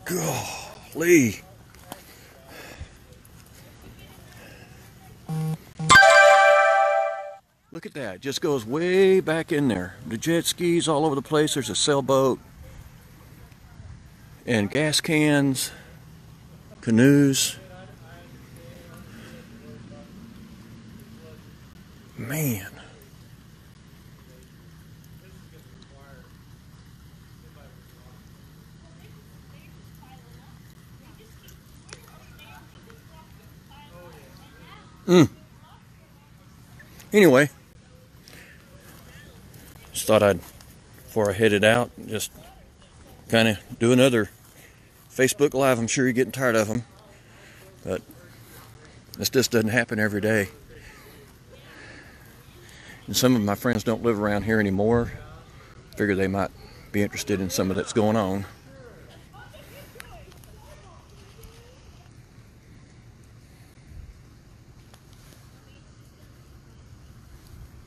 Golly. Look at that. It just goes way back in there. The jet skis all over the place. There's a sailboat. And gas cans. Canoes. Man. Anyway, just thought I'd, before I headed out, just kind of do another Facebook Live. I'm sure you're getting tired of them, but this just doesn't happen every day. And some of my friends don't live around here anymore. Figure they might be interested in some of that's going on.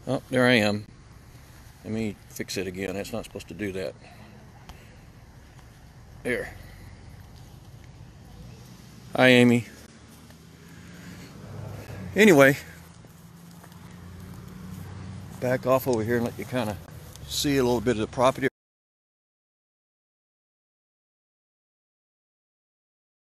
Oh, there I am. Let me fix it again. It's not supposed to do that. There. Hi, Amy. Anyway, back off over here and let you kind of see a little bit of the property.